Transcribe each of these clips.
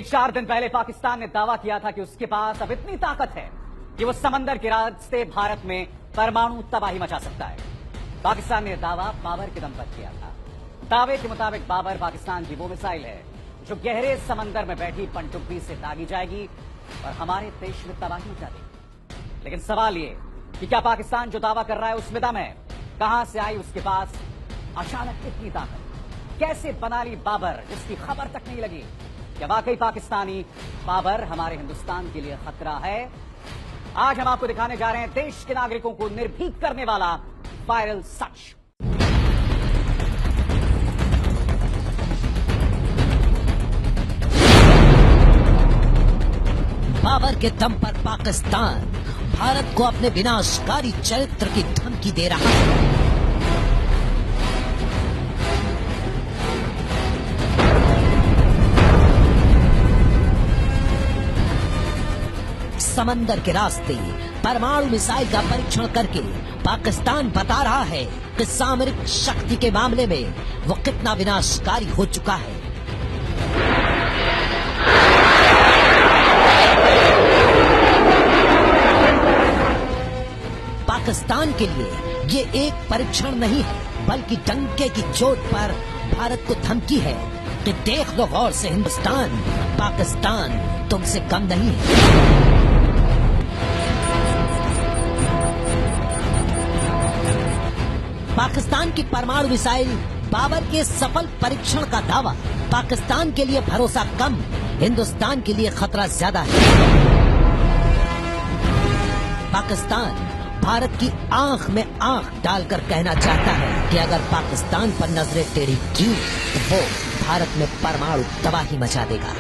ठीक 4 दिन पहले पाकिस्तान ने दावा किया था कि उसके पास अब इतनी ताकत है कि वो समंदर के रास्ते भारत में परमाणु तबाही मचा सकता है। पाकिस्तान ने दावा बाबर के दम पर किया था। दावे के मुताबिक बाबर पाकिस्तान की वो मिसाइल है जो गहरे समंदर में बैठी पनडुब्बी से दागी जाएगी और हमारे देश में तबाही मचा देगी। लेकिन सवाल ये कि क्या पाकिस्तान जो दावा कर रहा है उसमें दम है? कहां से आई उसके पास अचानक इतनी ताकत? कैसे बना ली बाबर जिसकी खबर तक नहीं लगी? क्या वाकई पाकिस्तानी बाबर हमारे हिंदुस्तान के लिए खतरा है? आज हम आपको दिखाने जा रहे हैं देश के नागरिकों को निर्भीक करने वाला वायरल सच। बाबर के दम पर पाकिस्तान भारत को अपने विनाशकारी चरित्र की धमकी दे रहा है। समंदर के रास्ते परमाणु मिसाइल का परीक्षण करके पाकिस्तान बता रहा है कि सामरिक शक्ति के मामले में वो कितना विनाशकारी हो चुका है। पाकिस्तान के लिए ये एक परीक्षण नहीं है बल्कि डंके की चोट पर भारत को धमकी है कि देख लो गौर से हिंदुस्तान, पाकिस्तान तुमसे कम नहीं है। पाकिस्तान की परमाणु मिसाइल बाबर के सफल परीक्षण का दावा, पाकिस्तान के लिए भरोसा कम, हिंदुस्तान के लिए खतरा ज्यादा है। पाकिस्तान भारत की आंख में आंख डालकर कहना चाहता है कि अगर पाकिस्तान पर नजरें टेढ़ी की तो वो भारत में परमाणु तबाही मचा देगा।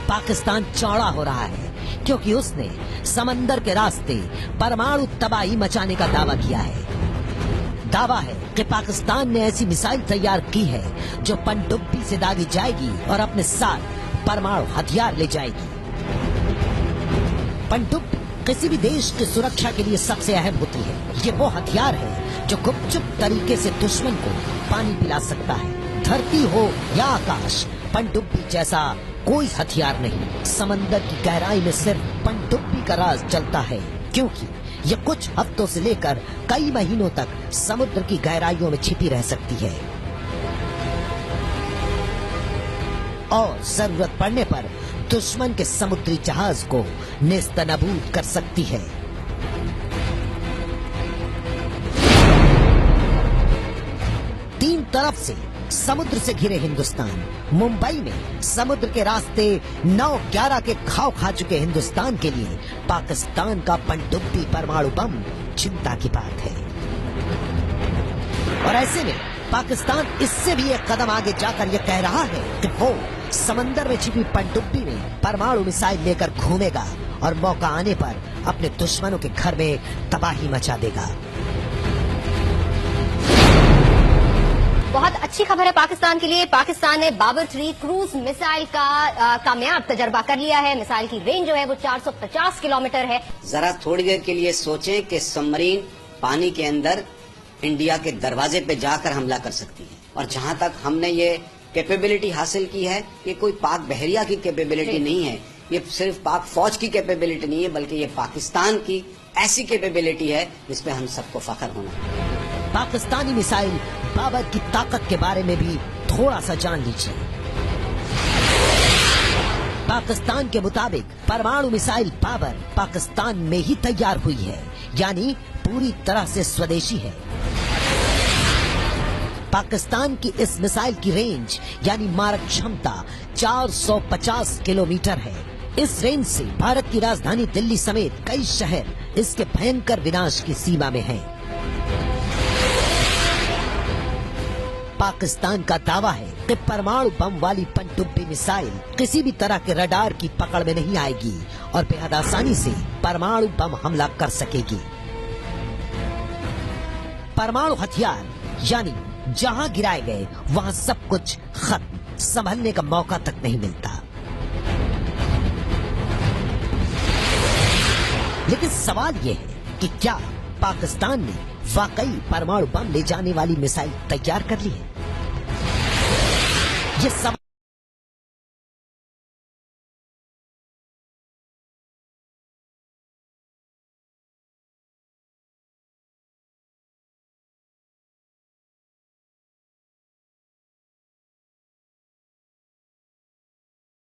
पाकिस्तान चौड़ा हो रहा है क्योंकि उसने समंदर के रास्ते परमाणु तबाही मचाने का दावा किया है। दावा है कि पाकिस्तान ने ऐसी मिसाइल तैयार की है जो पनडुब्बी से दागी जाएगी और अपने साथ परमाणु हथियार ले जाएगी। पनडुब्बी किसी भी देश की सुरक्षा के लिए सबसे अहम होती है। ये वो हथियार है जो गुपचुप तरीके से दुश्मन को पानी पिला सकता है। धरती हो या आकाश, पनडुब्बी जैसा कोई हथियार नहीं। समंदर की गहराई में सिर्फ पनडुब्बी का राज चलता है क्योंकि ये कुछ हफ्तों से लेकर कई महीनों तक समुद्र की गहराइयों में छिपी रह सकती है और जरूरत पड़ने पर दुश्मन के समुद्री जहाज को नेस्तनाबूद कर सकती है। तीन तरफ से समुद्र से घिरे हिंदुस्तान, मुंबई में समुद्र के रास्ते 9/11 के घाव खा चुके हिंदुस्तान के लिए पाकिस्तान का पनडुब्बी परमाणु बम चिंता की बात है। और ऐसे में पाकिस्तान इससे भी एक कदम आगे जाकर यह कह रहा है कि वो समंदर में छिपी पनडुब्बी में परमाणु मिसाइल लेकर घूमेगा और मौका आने पर अपने दुश्मनों के घर में तबाही मचा देगा। बहुत अच्छी खबर है पाकिस्तान के लिए। पाकिस्तान ने बाबर 3 क्रूज मिसाइल का कामयाब तजर्बा कर लिया है। मिसाइल की रेंज जो है वो 450 किलोमीटर है। जरा थोड़ी देर के लिए सोचें कि सबमरीन पानी के अंदर इंडिया के दरवाजे पे जाकर हमला कर सकती है। और जहां तक हमने ये कैपेबिलिटी हासिल की है, ये कोई पाक बहरिया की कैपेबिलिटी नहीं है, ये सिर्फ पाक फौज की कैपेबिलिटी नहीं है, बल्कि ये पाकिस्तान की ऐसी कैपेबिलिटी है जिसपे हम सबको फख्र होना है। पाकिस्तानी मिसाइल बाबर की ताकत के बारे में भी थोड़ा सा जान लीजिए। पाकिस्तान के मुताबिक परमाणु मिसाइल बाबर पाकिस्तान में ही तैयार हुई है, यानी पूरी तरह से स्वदेशी है। पाकिस्तान की इस मिसाइल की रेंज यानी मारक क्षमता 450 किलोमीटर है। इस रेंज से भारत की राजधानी दिल्ली समेत कई शहर इसके भयंकर विनाश की सीमा में हैं। पाकिस्तान का दावा है कि परमाणु बम वाली पनडुब्बी मिसाइल किसी भी तरह के रडार की पकड़ में नहीं आएगी और बेहद आसानी से परमाणु बम हमला कर सकेगी। परमाणु हथियार यानी जहां गिराए गए वहां सब कुछ खत्म, संभलने का मौका तक नहीं मिलता। लेकिन सवाल ये है कि क्या पाकिस्तान ने वाकई परमाणु बम ले जाने वाली मिसाइल तैयार कर ली है? ये